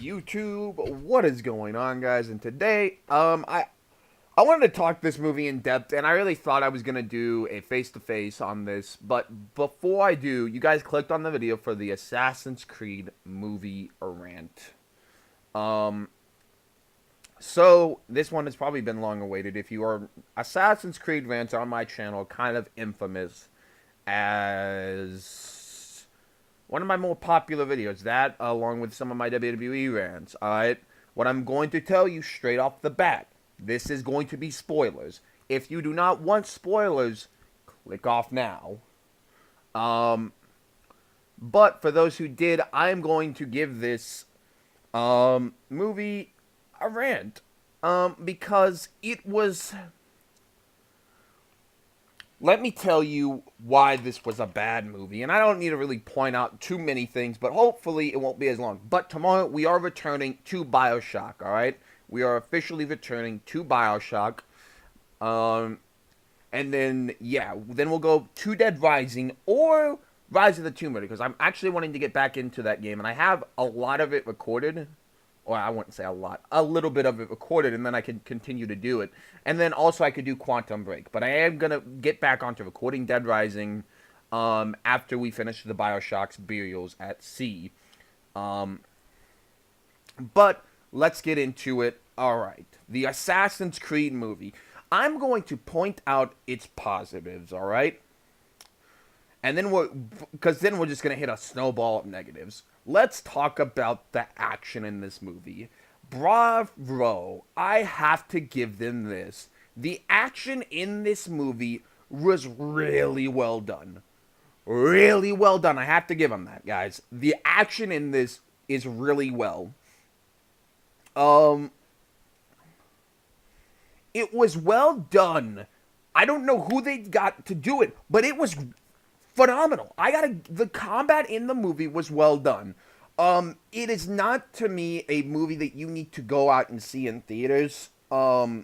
YouTube? What is going on, guys? And today, I wanted to talk this movie in depth, and I really thought I was gonna do a face-to-face on this. But before I do, you guys clicked on the video for the Assassin's Creed movie rant. Um, so this one has probably been long awaited. If you are Assassin's Creed rants on my channel, kind of infamous as one of my more popular videos. That, along with some of my WWE rants. Alright? What I'm going to tell you straight off the bat, this is going to be spoilers. If you do not want spoilers, click off now. But for those who did, I'm going to give this movie a rant. Because it was... Let me tell you why this was a bad movie. And I don't need to really point out too many things, but hopefully it won't be as long. But tomorrow we are returning to BioShock, alright? We are officially returning to BioShock. And then, yeah, then we'll go to Dead Rising or Rise of the Tomb Raider, because I'm actually wanting to get back into that game. And I have a lot of it recorded. Or I wouldn't say a lot. A little bit of it recorded, and then I can continue to do it. And then also I could do Quantum Break. But I am going to get back onto recording Dead Rising after we finish the BioShock's Burials at Sea. But let's get into it. Alright. The Assassin's Creed movie. I'm going to point out its positives, alright? And then because then we're just going to hit a snowball of negatives. Let's talk about the action in this movie. Bravo. I have to give them this. The action in this movie was really well done. Really well done. I have to give them that, guys. The action in this is really well. It was well done. I don't know who they got to do it, but it was phenomenal. The combat in the movie was well done. It is not, to me, a movie that you need to go out and see in theaters. I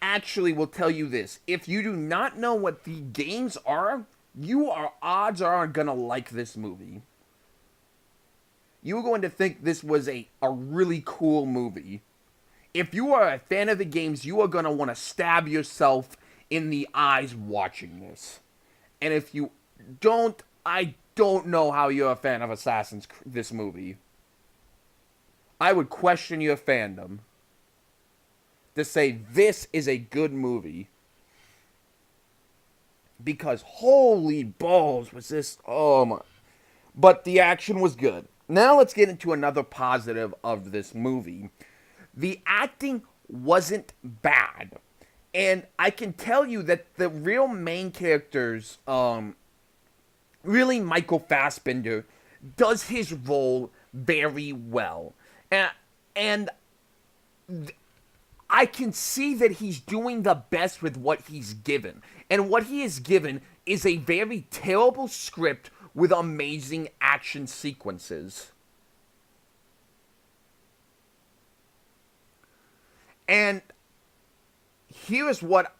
actually will tell you this. If you do not know what the games are, odds are gonna like this movie. You're going to think this was a really cool movie. If you are a fan of the games, you are gonna want to stab yourself in the eyes watching this. And if you don't, I don't know how you're a fan of this movie. I would question your fandom to say this is a good movie. Because holy balls was this, oh my. But the action was good. Now let's get into another positive of this movie. The acting wasn't bad. And I can tell you that the real main characters, really Michael Fassbender, does his role very well. And I can see that he's doing the best with what he's given. And what he is given is a very terrible script with amazing action sequences. And here's what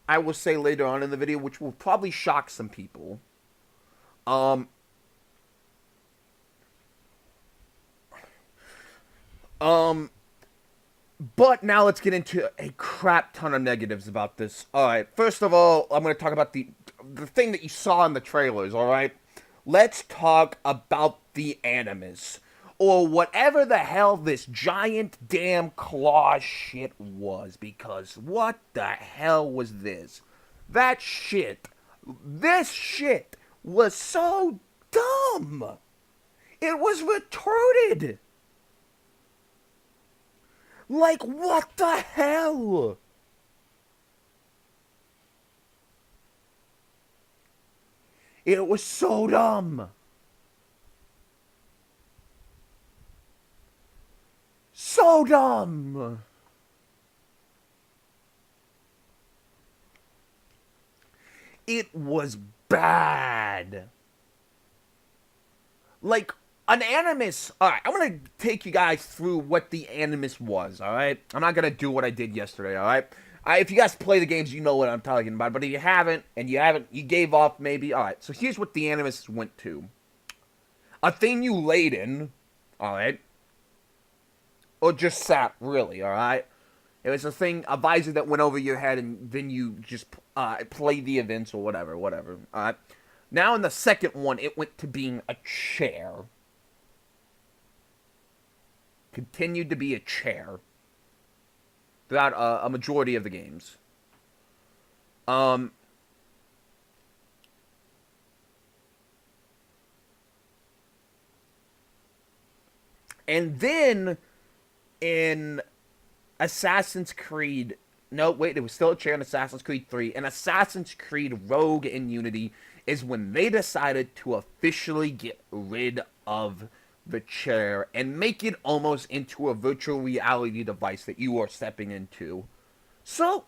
I will say later on in the video, which will probably shock some people. But now let's get into a crap ton of negatives about this. Alright, first of all, I'm going to talk about the thing that you saw in the trailers, alright? Let's talk about the Animus. Or whatever the hell this giant damn claw shit was. Because what the hell was this? This shit was so dumb. It was retarded. Like, what the hell? It was so dumb. So dumb. It was bad. Like, an Animus. Alright, I'm gonna take you guys through what the Animus was, alright? I'm not gonna do what I did yesterday, alright? If you guys play the games, you know what I'm talking about. But if you haven't, you gave up maybe. Alright, so here's what the Animus went to. a thing you laid in, all right, or just sat, really, all right. It was a thing, a visor that went over your head, and then you just play the events or whatever, whatever. All right. Now in the second one, it went to being a chair. Continued to be a chair throughout a majority of the games. Um, and then in Assassin's Creed. No, wait, it was still a chair in Assassin's Creed 3. And Assassin's Creed Rogue and Unity is when they decided to officially get rid of the chair and make it almost into a virtual reality device that you are stepping into. So,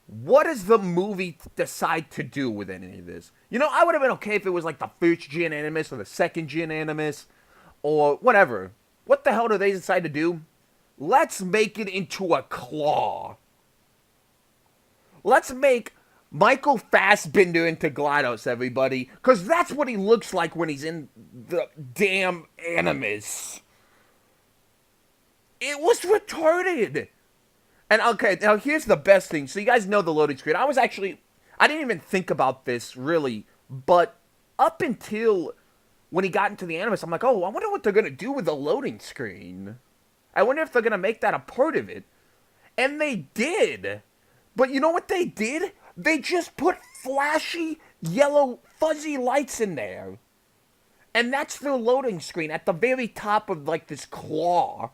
what does the movie decide to do with any of this? You know, I would have been okay if it was like the first gen Animus or the second gen Animus or whatever. What the hell do they decide to do? Let's make it into a claw. Let's make Michael Fassbender into GLaDOS, everybody. Because that's what he looks like when he's in the damn Animus. It was retarded. And okay, now here's the best thing. So you guys know the loading screen. I didn't even think about this, really. But up until when he got into the Animus, I'm like, oh, I wonder what they're going to do with the loading screen. I wonder if they're going to make that a part of it. And they did. But you know what they did? They just put flashy, yellow, fuzzy lights in there. And that's their loading screen at the very top of, like, this claw.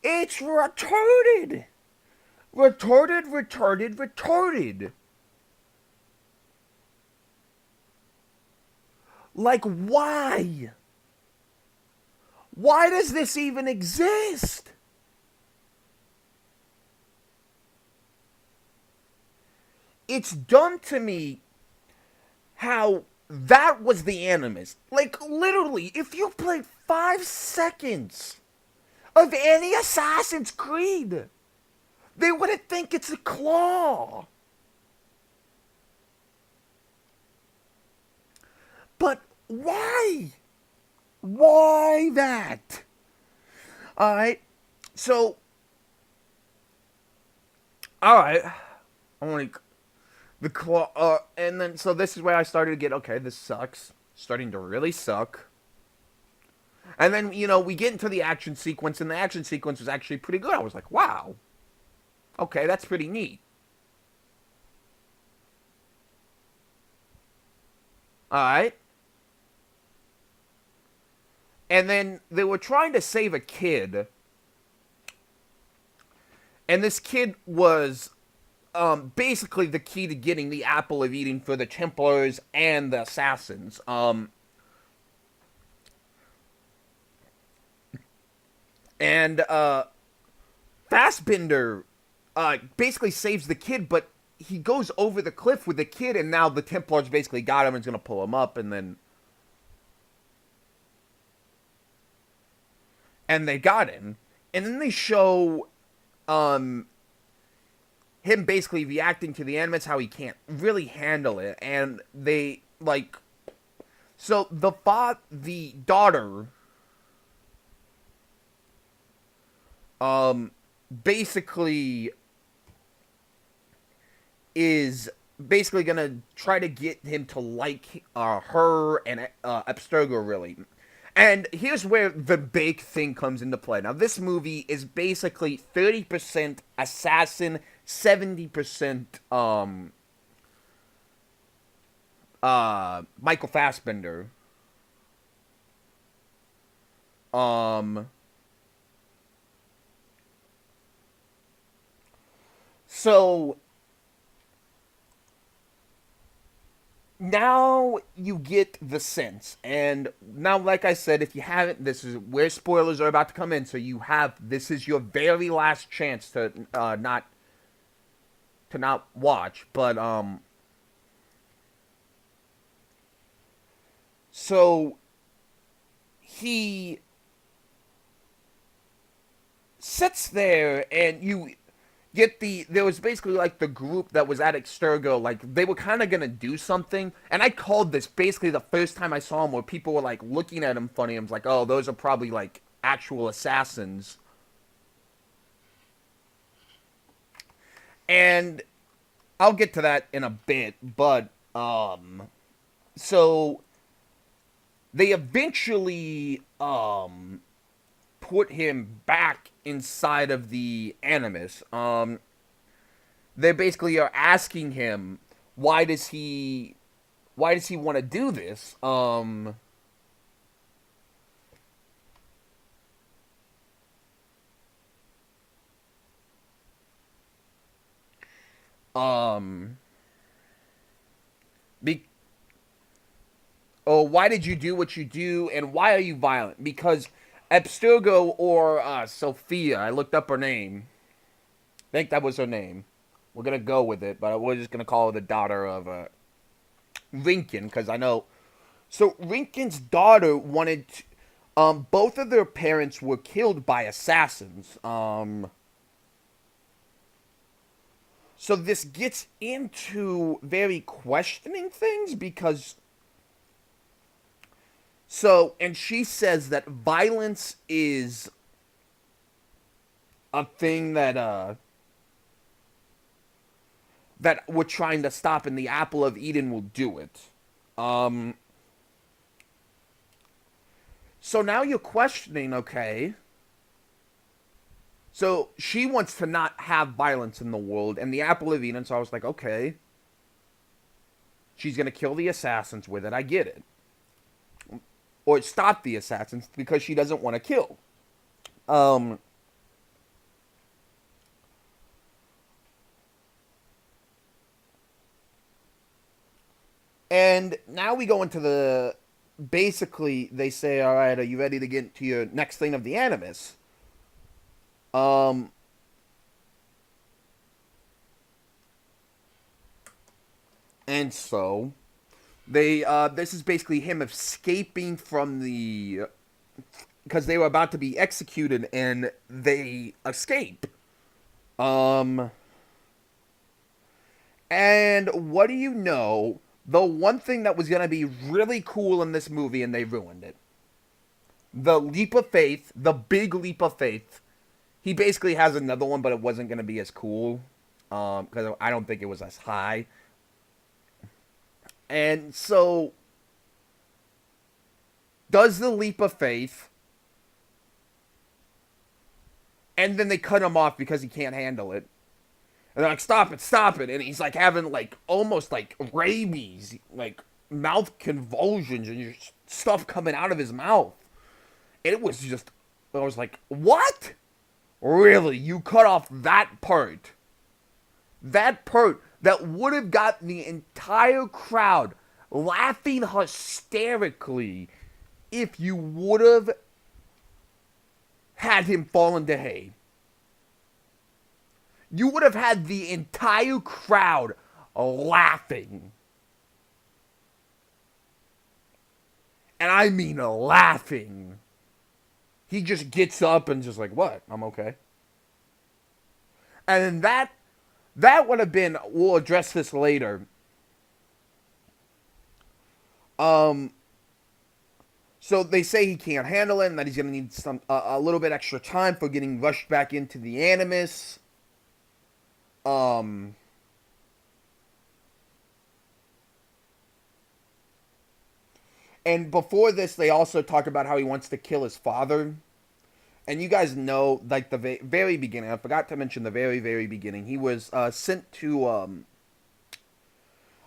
It's retarded. Retarded, retarded, retarded. Like, why? Why does this even exist? It's dumb to me how that was the Animus. Like, literally, if you played 5 seconds of any Assassin's Creed, they wouldn't think it's a claw. But why? Why that? Alright, so, alright, I'm like, the claw, and then, so this is where I started to get, okay, this sucks. Starting to really suck. And then, you know, we get into the action sequence, and the action sequence was actually pretty good. I was like, wow. Okay, that's pretty neat. Alright. And then they were trying to save a kid. And this kid was basically the key to getting the Apple of Eden for the Templars and the Assassins. And Fassbender basically saves the kid, but he goes over the cliff with the kid, and now the Templars basically got him and is going to pull him up, and then... And they got him. And then they show him basically reacting to the Animus, how he can't really handle it. And they, like... So, the daughter... basically is basically gonna try to get him to like her and Abstergo, really. And here's where the big thing comes into play. Now, this movie is basically 30% assassin, 70% Michael Fassbender. So now you get the sense, and now, like I said, if you haven't, this is where spoilers are about to come in. So this is your very last chance to not watch. But so he sits there, and there was basically like the group that was at Extergo, like they were kind of gonna do something, and I called this basically the first time I saw him, where people were like looking at him funny. I was like, oh, those are probably like actual assassins, and I'll get to that in a bit. But so they eventually put him back inside of the Animus. They basically are asking him, why does he want to do this? Um, be, oh, why did you do what you do, and why are you violent? Because Abstergo, or Sophia, I looked up her name. I think that was her name. We're gonna go with it, but we're just gonna call her the daughter of Rinkin, because I know. So Rinkin's daughter wanted. Both of their parents were killed by assassins. So this gets into very questioning things, because and she says that violence is a thing that we're trying to stop, and the apple of Eden will do it. Um so now you're questioning, okay. So she wants to not have violence in the world, and the apple of Eden, so I was like, okay. She's gonna kill the assassins with it, I get it. Or stop the assassins because she doesn't want to kill. Um And now we go into the. Basically, they say, all right, are you ready to get to your next thing of the Animus? Um, and so this is basically him escaping from the, because they were about to be executed, and they escape. Um, and what do you know? The one thing that was gonna be really cool in this movie, and they ruined it. The leap of faith, the big leap of faith. He basically has another one, but it wasn't gonna be as cool, because I don't think it was as high. And so, does the leap of faith, and then they cut him off because he can't handle it. And they're like, stop it. And he's like having like almost like rabies, like mouth convulsions, and just stuff coming out of his mouth. And it was just, I was like, what? Really? You cut off that part? That part that would have gotten the entire crowd laughing hysterically if you would have had him fall into hay. You would have had the entire crowd laughing. And I mean laughing. He just gets up and just like, what? I'm okay. And then that would have been, we'll address this later. Um so they say he can't handle it, and that he's going to need a little bit extra time for getting rushed back into the Animus. Um and before this, they also talk about how he wants to kill his father. And you guys know, like the very beginning, I forgot to mention the very, very beginning, he was sent to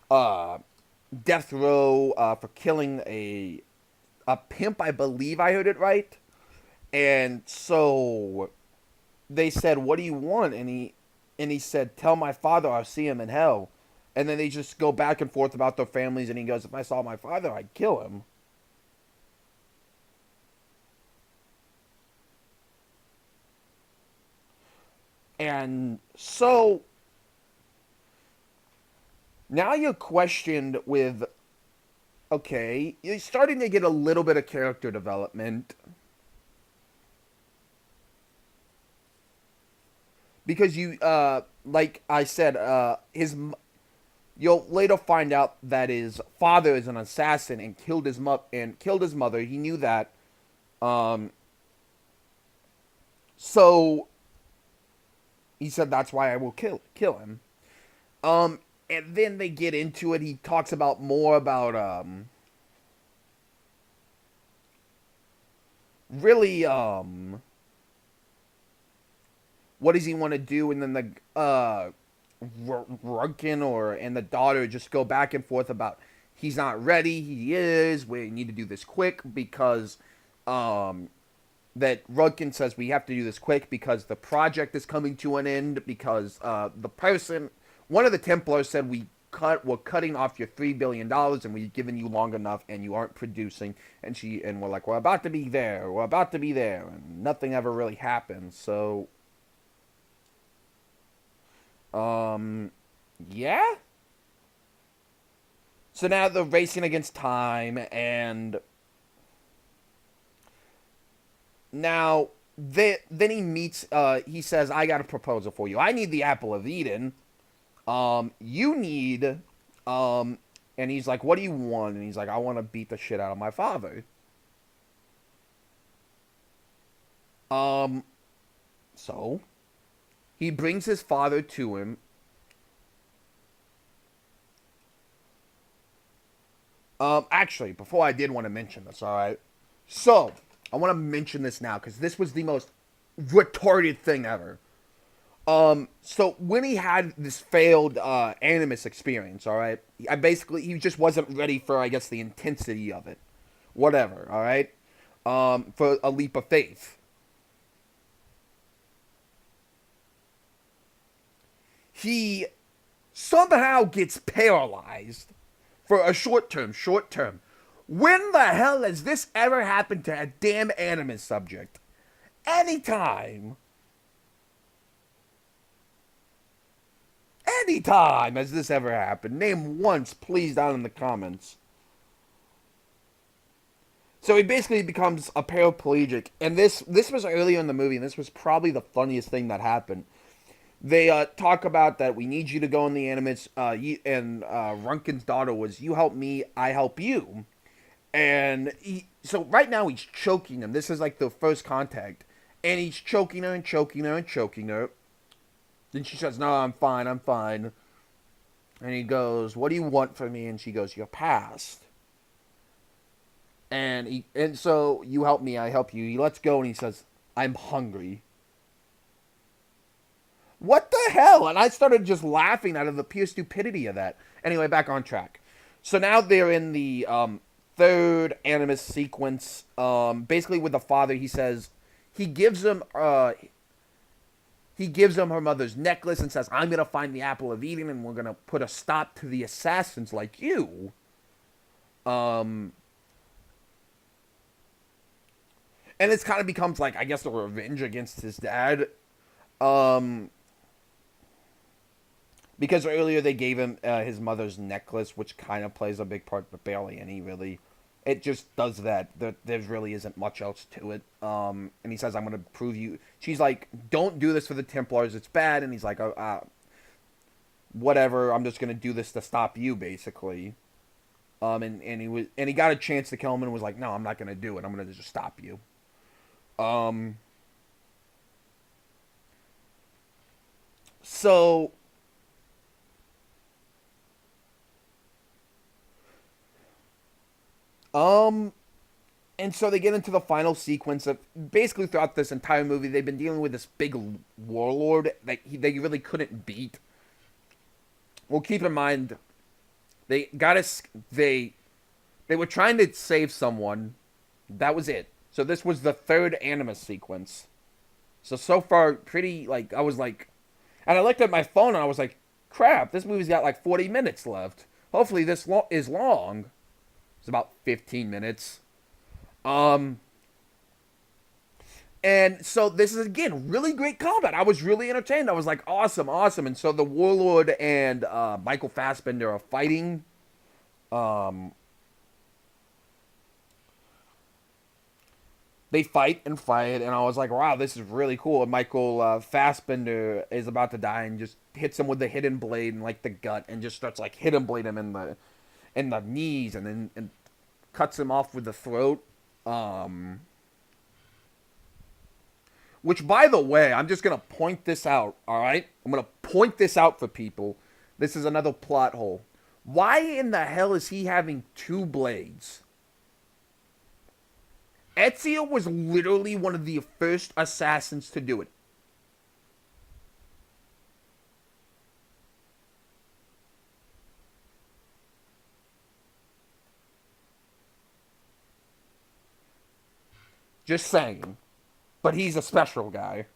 uh, death row for killing a pimp, I believe I heard it right. And so they said, "What do you want?" And he said, "Tell my father I'll see him in hell." And then they just go back and forth about their families, and he goes, "If I saw my father, I'd kill him." And so now you're questioned with, okay, you're starting to get a little bit of character development, because like I said, you'll later find out that his father is an assassin and killed his mother. He knew that. Um, so he said that's why I will kill him. Um, and then they get into it. He talks about more about really what does he want to do, and then the Runkin or and the daughter just go back and forth about he's not ready, he is, we need to do this quick because um that Rudkin says we have to do this quick because the project is coming to an end because one of the Templars said we're cutting off your $3 billion and we've given you long enough and you aren't producing, and we're like we're about to be there, and nothing ever really happens. So um yeah. So now they're racing against time, and now then he meets. He says, "I got a proposal for you. I need the apple of Eden. You need." And he's like, "What do you want?" And he's like, "I want to beat the shit out of my father." Um, so he brings his father to him. Actually, before I did want to mention this, all right. So I want to mention this now because this was the most retarded thing ever. So when he had this failed animus experience, all right, he just wasn't ready for, I guess, the intensity of it, whatever, all right, for a leap of faith. He somehow gets paralyzed for a short term. Short term. When the hell has this ever happened to a damn animus subject? Anytime. Anytime has this ever happened. Name once, please, down in the comments. So he basically becomes a paraplegic, and this was earlier in the movie, and this was probably the funniest thing that happened. They talk about that we need you to go in the animates, and Runkin's daughter was, "You help me, I help you," and so right now he's choking him. This is like the first contact, and he's choking her and choking her and choking her. Then she says, "No, I'm fine, I'm fine." And he goes, "What do you want from me?" And she goes, "Your past." And so you help me, I help you. He lets go and he says, "I'm hungry." What the hell? And I started just laughing out of the pure stupidity of that. Anyway, back on track. So now they're in the third animus sequence. Basically, with the father, he says he gives him her mother's necklace and says, "I'm gonna find the apple of Eden and we're gonna put a stop to the assassins like you." Um, and it's kind of becomes like, I guess, a revenge against his dad. Um, Because earlier they gave him his mother's necklace, which kind of plays a big part, but barely any, really. It just does that. There really isn't much else to it. And he says, "I'm going to prove you." She's like, "Don't do this for the Templars. It's bad." And he's like, "Whatever. I'm just going to do this to stop you, basically." And he got a chance to kill him and was like, "No, I'm not going to do it. I'm going to just stop you." Um, so Um, and so they get into the final sequence of basically throughout this entire movie, they've been dealing with this big warlord that they really couldn't beat. Well, keep in mind, they got us. They were trying to save someone. That was it. So this was the third Animus sequence. So far, pretty like I was like, and I looked at my phone and I was like, crap, this movie's got like 40 minutes left. Hopefully this is long. It's about 15 minutes. Um, and so this is again really great combat. I was really entertained. I was like, awesome, awesome. And so the Warlord and Michael Fassbender are fighting. Um, They fight and fight, and I was like, wow, this is really cool. And Michael Fassbender is about to die and just hits him with the hidden blade in like the gut, and just starts like hidden blade him in the knees, and then and cuts him off with the throat. Um, which, by the way, I'm just gonna point this out. All right, I'm gonna point this out for people. This is another plot hole. Why in the hell is he having two blades? Ezio was literally one of the first assassins to do it. Just saying. But he's a special guy.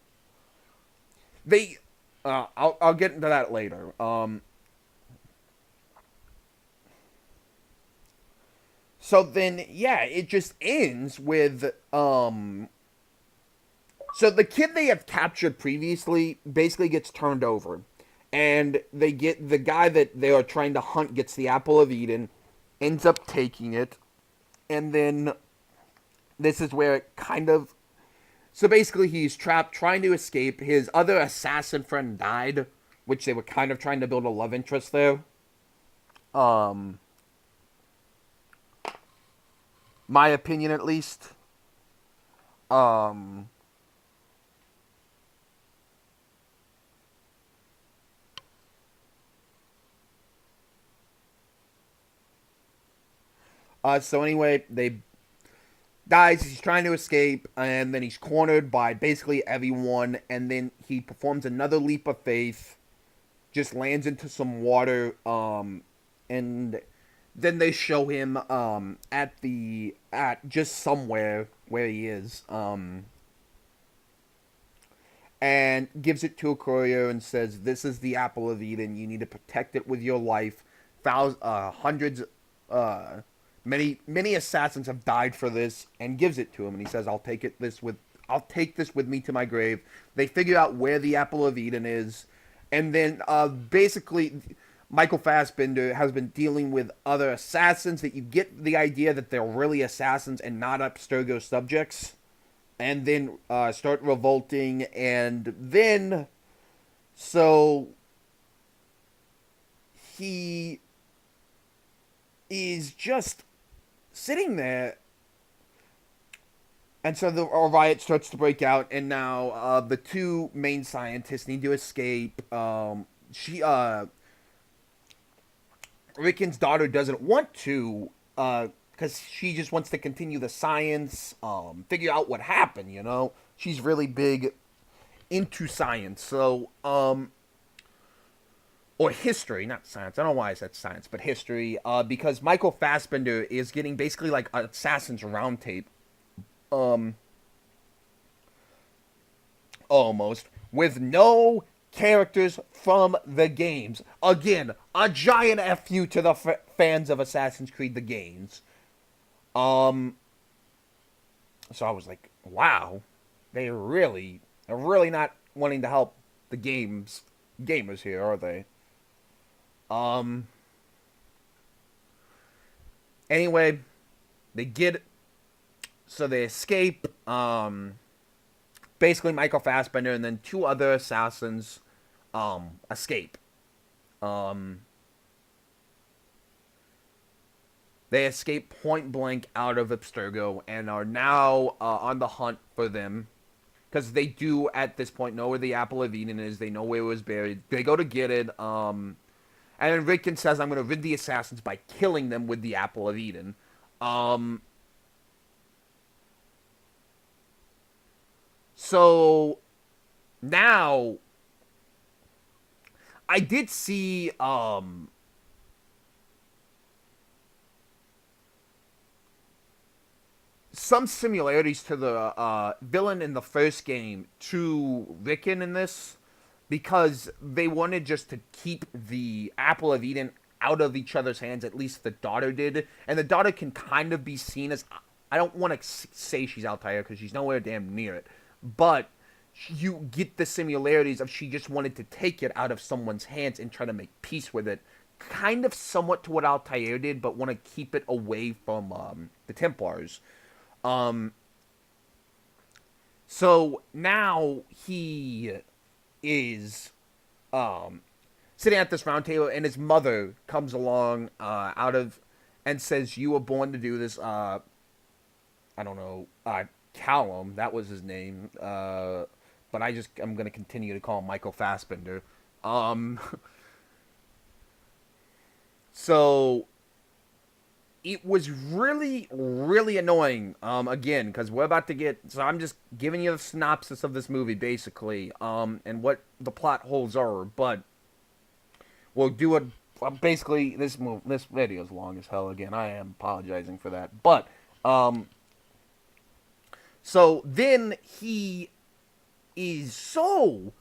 They, I'll get into that later. So then, yeah, it just ends with, so the kid they have captured previously basically gets turned over. And they get, the guy that they are trying to hunt gets the Apple of Eden, ends up taking it, and then this is where it kind of, so basically he's trapped trying to escape. His other assassin friend died, which they were kind of trying to build a love interest there. Um, my opinion at least. Um, so anyway, they dies. He's trying to escape, and then he's cornered by basically everyone. And then he performs another leap of faith, just lands into some water. And then they show him at just somewhere where he is. And gives it to a courier and says, "This is the Apple of Eden. You need to protect it with your life. Thousands, hundreds, uh, many assassins have died for this." And gives it to him, and he says, I'll take this with me to my grave." They figure out where the Apple of Eden is, and then basically, Michael Fassbender has been dealing with other assassins. That you get the idea that they're really assassins and not Abstergo subjects, and then start revolting, and then so he is just sitting there, and so the riot starts to break out, and now the two main scientists need to escape. She Rickon's daughter doesn't want to, because she just wants to continue the science, figure out what happened. She's really big into science, so or history, not science. I don't know why I said science, but history, because Michael Fassbender is getting basically like Assassin's Roundtable, um, almost, with no characters from the games. Again, a giant fu to the fans of Assassin's Creed the games. Um, so I was like, wow, are really not wanting to help the gamers here, are they? Um, anyway, they get so they escape. Basically Michael Fassbender and then two other assassins escape. Um, they escape point blank out of Abstergo and are now on the hunt for them, because they do at this point know where the Apple of Eden is. They know where it was buried. They go to get it. And then Rickon says, "I'm going to rid the assassins by killing them with the Apple of Eden." Um, so now I did see some similarities to the villain in the first game to Rickon in this, because they wanted just to keep the Apple of Eden out of each other's hands. At least the daughter did, and the daughter can kind of be seen as, I don't want to say she's Altair because she's nowhere damn near it, but you get the similarities of she just wanted to take it out of someone's hands and try to make peace with it, kind of somewhat to what Altair did, but want to keep it away from the Templars. Um, So now he is um, sitting at this round table, and his mother comes along out of and says, "You were born to do this." I don't know, Callum, that was his name. But I'm gonna continue to call him Michael Fassbender. Um, so it was really, really annoying. Again, because we're about to get. So I'm just giving you the synopsis of this movie, basically. And what the plot holes are. But we'll do a. Basically, this video is long as hell. Again, I am apologizing for that. But so then he is so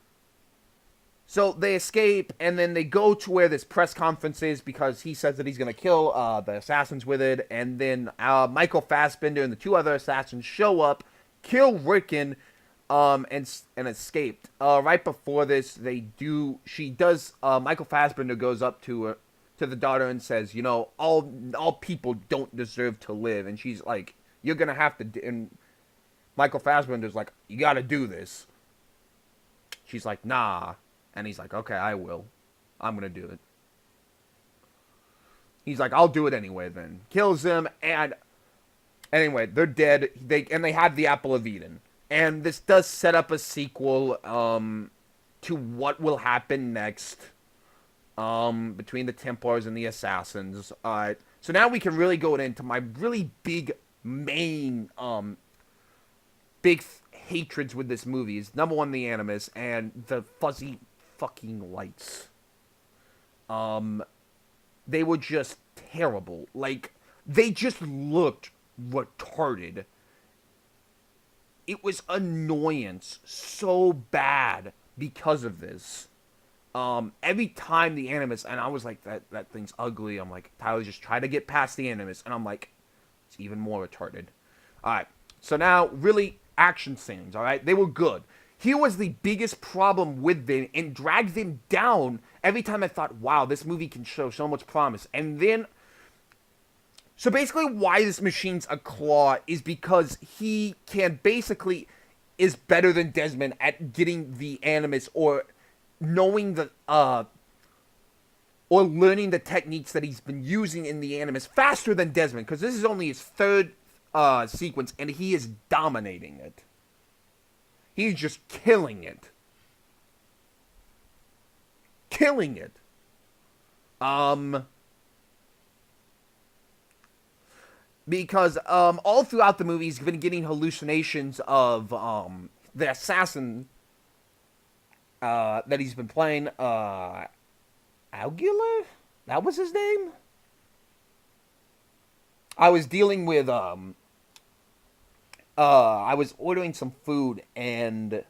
they escape, and then they go to where this press conference is because he says that he's going to kill the assassins with it. And then Michael Fassbender and the two other assassins show up, kill Rickon, and escaped. Right before this, Michael Fassbender goes up to the daughter and says, all people don't deserve to live. And she's like, you're going to have to. And Michael Fassbender's like, you got to do this. She's like, nah. And he's like, okay, I will. I'm going to do it. He's like, I'll do it anyway then. Kills him, and anyway, they're dead. They have the Apple of Eden. And this does set up a sequel to what will happen next between the Templars and the Assassins. So now we can really go into my really big main hatreds with this movie is number one, the Animus, and the fuzzy fucking lights. They were just terrible. Like, they just looked retarded. It was annoyance so bad because of this. Every time the Animus, and I was like, that thing's ugly. I'm like, Tyler, just try to get past the Animus. And I'm like, it's even more retarded. Alright, so now, really, action scenes, alright? They were good. Here was the biggest problem with them and dragged them down every time I thought, wow, this movie can show so much promise. And then, so basically why this machine's a claw is because he is better than Desmond at getting the Animus or knowing or learning the techniques that he's been using in the Animus faster than Desmond, because this is only his third sequence and he is dominating it. He's just killing it. Killing it. Because all throughout the movie he's been getting hallucinations of the assassin that he's been playing. Algular? That was his name? I was dealing with I was ordering some food, and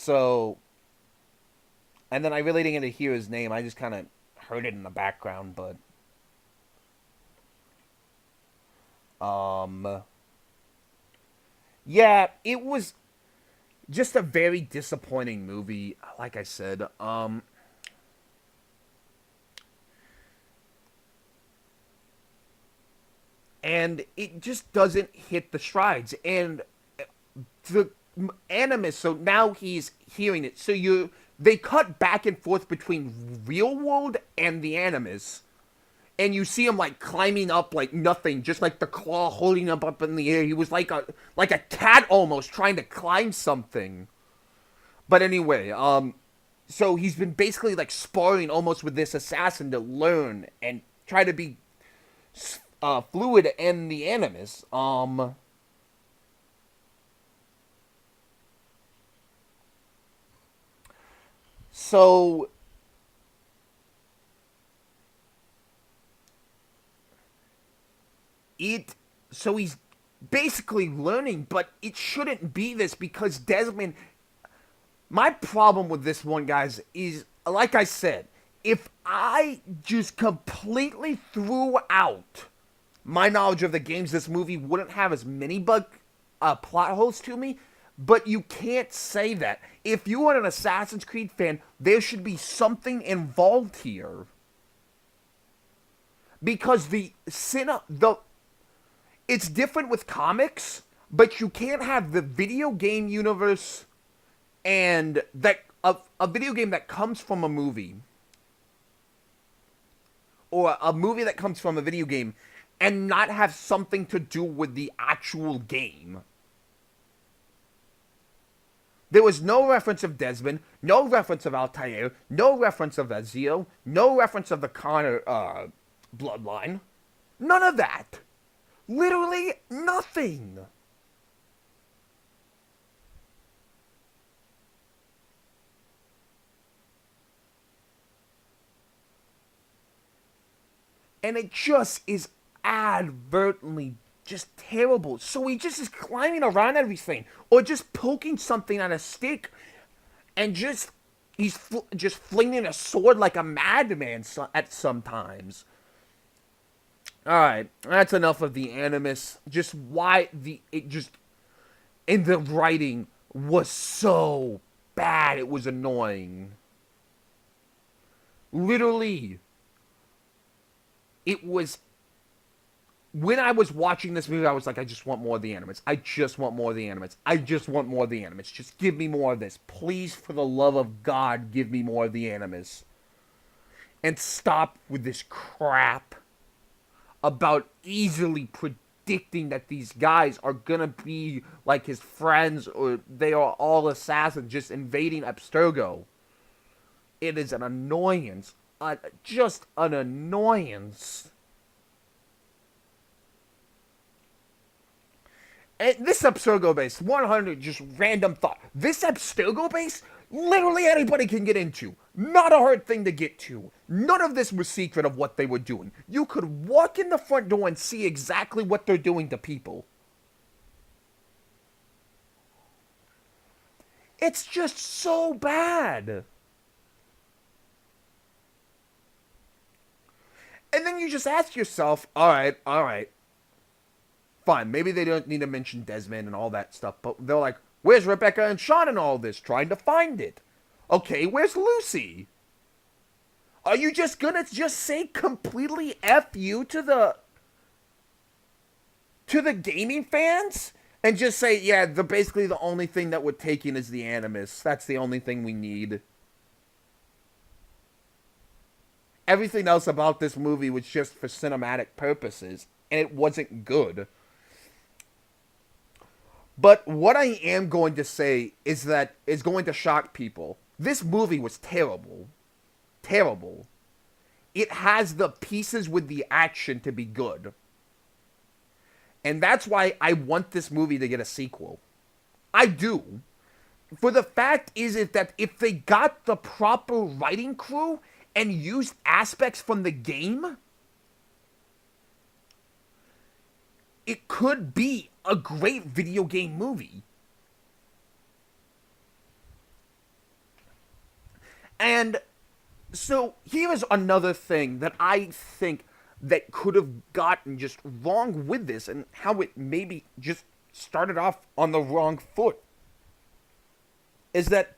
and then I really didn't get to hear his name. I just kind of heard it in the background, but yeah, it was just a very disappointing movie. Like I said, and it just doesn't hit the strides. And the Animus, so now he's hearing it. So they cut back and forth between real world and the Animus, and you see him like climbing up like nothing, just like the claw holding him up in the air. He was like a cat almost trying to climb something. But anyway, so he's been basically like sparring almost with this assassin to learn and try to be fluid in the Animus. So he's basically learning, but it shouldn't be this because Desmond. My problem with this one, guys, is like I said, if I just completely threw out my knowledge of the games, this movie wouldn't have as many plot holes to me. But you can't say that. If you are an Assassin's Creed fan, there should be something involved here. Because It's different with comics, but you can't have the video game universe and that a video game that comes from a movie or a movie that comes from a video game and not have something to do with the actual game. There was no reference of Desmond, no reference of Altair, no reference of Ezio, no reference of the Connor bloodline. None of that. Literally nothing. And it just is advertently just terrible. So he just is climbing around everything, or just poking something on a stick, and just flinging a sword like a madman at sometimes. All right, that's enough of the animus. Just why it just and the writing was so bad. It was annoying. Literally, it was when I was watching this movie, I was like, I just want more of the Animats. I just want more of the Animats. I just want more of the Animats. Just give me more of this. Please, for the love of God, give me more of the Animus. And stop with this crap about easily predicting that these guys are gonna be like his friends or they are all assassins just invading Abstergo. It is an annoyance. Just an annoyance. And this Abstergo base, 100, just random thought. This Abstergo base, literally anybody can get into. Not a hard thing to get to. None of this was secret of what they were doing. You could walk in the front door and see exactly what they're doing to people. It's just so bad. And then you just ask yourself, all right. Fine, maybe they don't need to mention Desmond and all that stuff, but they're like, where's Rebecca and Sean and all this? Trying to find it. Okay, where's Lucy? Are you just gonna just say completely F you to the gaming fans? And just say, yeah, basically the only thing that we're taking is the Animus. That's the only thing we need. Everything else about this movie was just for cinematic purposes, and it wasn't good. But what I am going to say is that is going to shock people. This movie was terrible. Terrible. It has the pieces with the action to be good. And that's why I want this movie to get a sequel. I do. For the fact is that if they got the proper writing crew and used aspects from the game, it could be a great video game movie. And so here is another thing that I think that could have gotten just wrong with this and how it maybe just started off on the wrong foot. Is that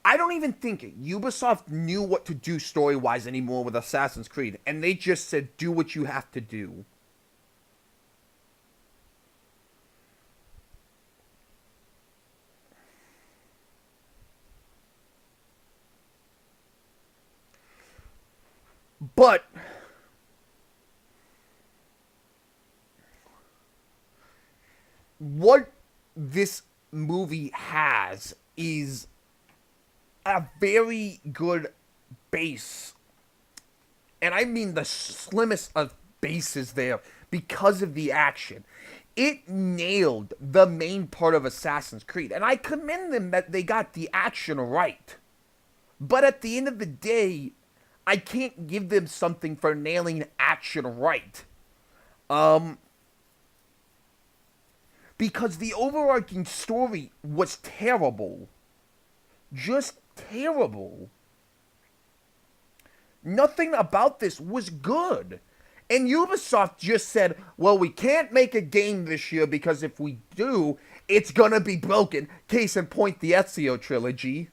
I don't even think Ubisoft knew what to do story-wise anymore with Assassin's Creed, and they just said, do what you have to do. But what this movie has is a very good base. And I mean the slimmest of bases there because of the action. It nailed the main part of Assassin's Creed. And I commend them that they got the action right. But at the end of the day, I can't give them something for nailing action right. Because the overarching story was terrible. Just terrible. Nothing about this was good. And Ubisoft just said, well, we can't make a game this year because if we do, it's gonna be broken. Case in point, the Ezio trilogy.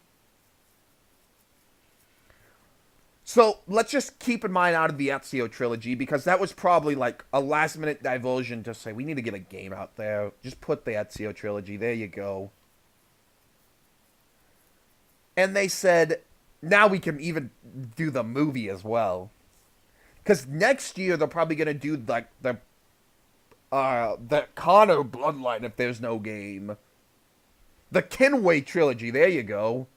So let's just keep in mind out of the Ezio trilogy because that was probably like a last minute diversion to say we need to get a game out there. Just put the Ezio trilogy. There you go. And they said now we can even do the movie as well. Because next year they're probably gonna do like the Connor bloodline if there's no game. The Kenway trilogy. There you go.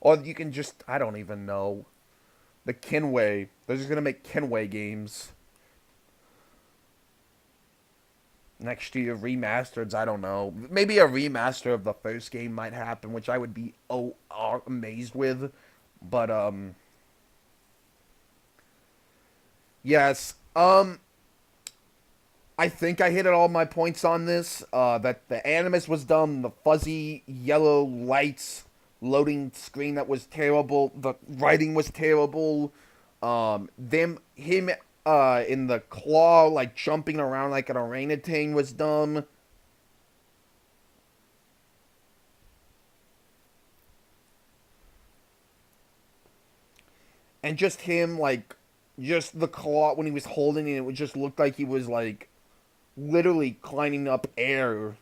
Or you can just I don't even know. The Kenway. They're just gonna make Kenway games. Next year remastered. I don't know. Maybe a remaster of the first game might happen, which I would be amazed with. But yes. I think I hit all my points on this. That the animus was dumb, the fuzzy yellow lights loading screen that was terrible, the writing was terrible. Him in the claw like jumping around like an orangutan was dumb. And just him like just the claw when he was holding it, it would just look like he was like literally climbing up air.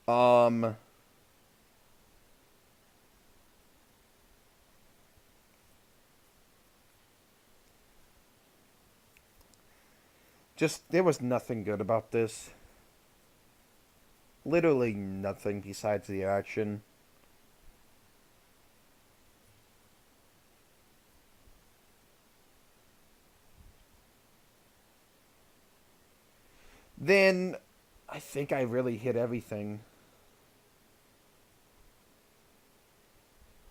Um, just there was nothing good about this. Literally nothing besides the action. Then I think I really hit everything.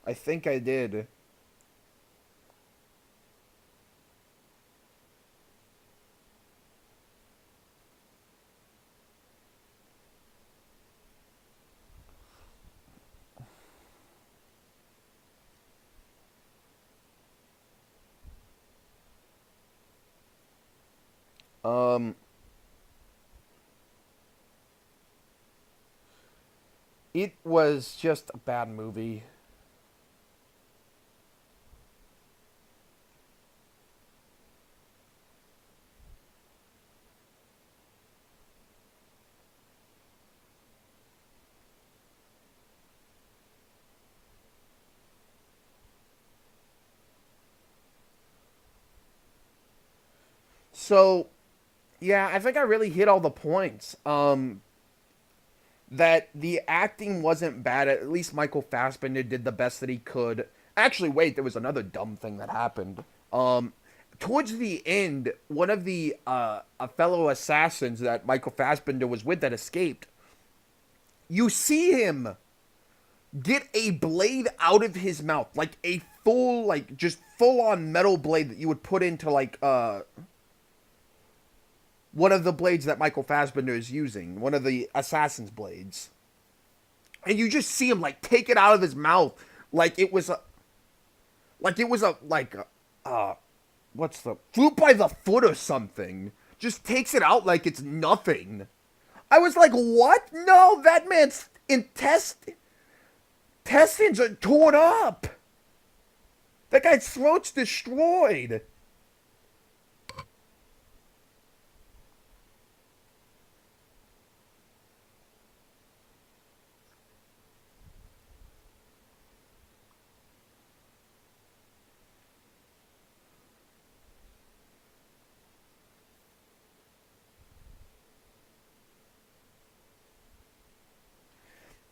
I think I did. Um, it was just a bad movie. So yeah, I think I really hit all the points. That the acting wasn't bad. At least Michael Fassbender did the best that he could. Actually, wait, there was another dumb thing that happened. Towards the end, one of the a fellow assassins that Michael Fassbender was with that escaped. You see him get a blade out of his mouth, like a full, like just full on metal blade that you would put into like one of the blades that Michael Fassbender is using, one of the assassin's blades, and you just see him like take it out of his mouth, like it was a, like it was a like what's the fruit by the foot or something. Just takes it out like it's nothing. I was like, what? No, that man's intestines are torn up. That guy's throat's destroyed.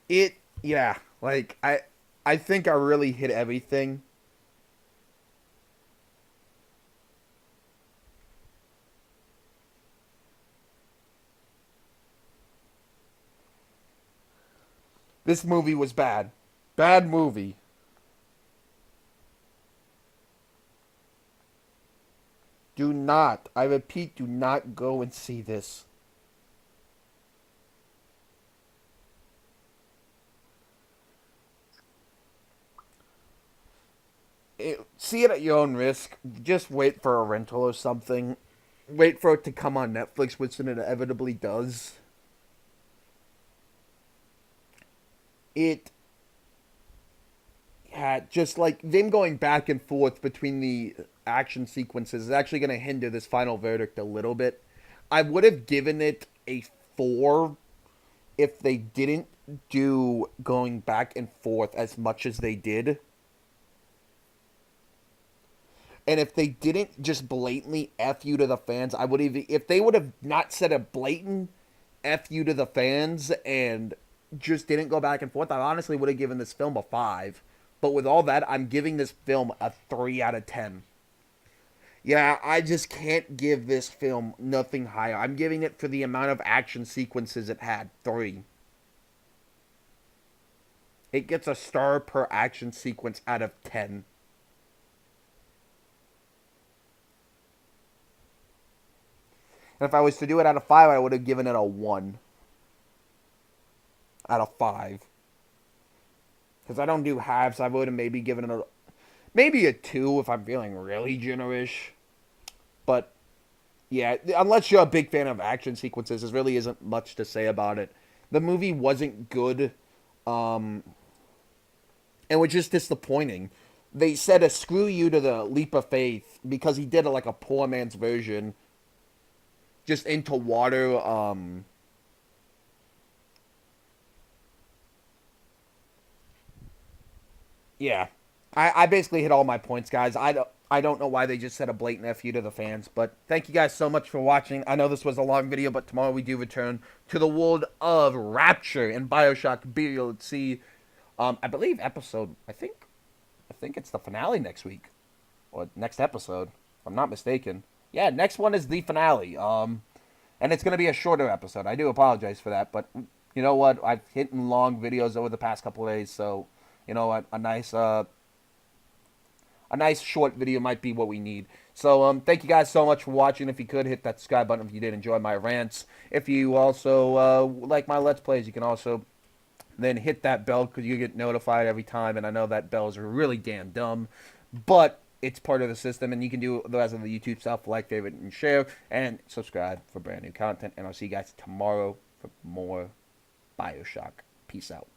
It, yeah, like I think I really hit everything. This movie was bad. Bad movie. Do not, I repeat, do not go and see this. See it at your own risk. Just wait for a rental or something. wait for it to come on Netflix, which it inevitably does. It had just like them going back and forth between the action sequences is actually going to hinder this final verdict a little bit. I would have given it a 4 if they didn't do going back and forth as much as they did. And if they didn't just blatantly F you to the fans, I would have, if they would have not said a blatant F you to the fans and just didn't go back and forth, I honestly would have given this film a 5. But with all that, I'm giving this film a 3 out of 10. Yeah, I just can't give this film nothing higher. I'm giving it for the amount of action sequences it had. 3. It gets a star per action sequence out of 10. And if I was to do it out of 5, I would have given it a 1 out of 5. Because I don't do halves, I would have maybe given it maybe a 2 if I'm feeling really generous. But yeah, unless you're a big fan of action sequences, there really isn't much to say about it. The movie wasn't good, and was just disappointing. They said a screw you to the leap of faith because he did like a poor man's version, just into water. Yeah, I basically hit all my points, guys. I don't know why they just said a blatant F you to the fans, but thank you guys so much for watching. I know this was a long video, but tomorrow we do return to the world of Rapture and Bioshock BLC. I believe I think it's the finale next week, or next episode, if I'm not mistaken. Yeah, next one is the finale. And it's going to be a shorter episode. I do apologize for that, but you know what? I've hit long videos over the past couple of days, so you know what? A nice short video might be what we need. So thank you guys so much for watching. If you could, hit that subscribe button if you did enjoy my rants. If you also like my Let's Plays, you can also then hit that bell because you get notified every time. And I know that bell is really damn dumb, but it's part of the system, and you can do the rest of the YouTube stuff, like, favorite, and share, and subscribe for brand new content. And I'll see you guys tomorrow for more Bioshock. Peace out.